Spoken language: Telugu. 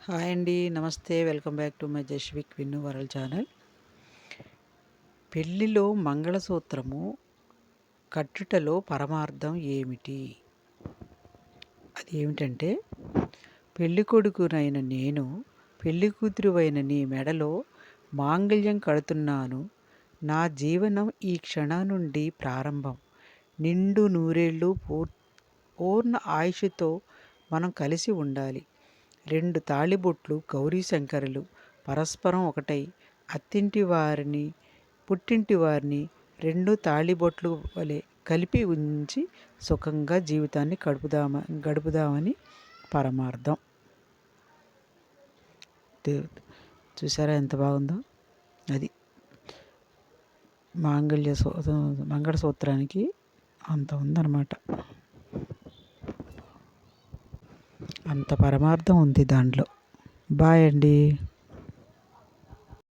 హాయ్ అండి. నమస్తే. Welcome back to my Jasvik Vinnu world channel. పెళ్లిలో మంగళసూత్రము కట్టుటలో పరమార్థం ఏమిటి? అది ఏమిటంటే, పెళ్ళికొడుకునైన నేను, పెళ్ళికూతురువైన నీ మెడలో మాంగళ్యం కడుతున్నాను. నా జీవనం ఈ క్షణం నుండి ప్రారంభం. నిండు నూరేళ్ళు పూర్ణ ఆయుష్తో మనం కలిసి ఉండాలి. 2 తాళిబొట్లు గౌరీ శంకరులు పరస్పరం ఒకటై అత్తింటి వారిని పుట్టింటి వారిని 2 తాళిబొట్లు వలె కలిపి ఉంచి సుఖంగా జీవితాన్ని గడుపుదామని పరమార్థం. చూసారా ఎంత బాగుందో? అది మంగళసూత్రానికి అంత ఉందన్నమాట. అంత పరమార్థం ఉంది దాంట్లో. బాయ్ అండి.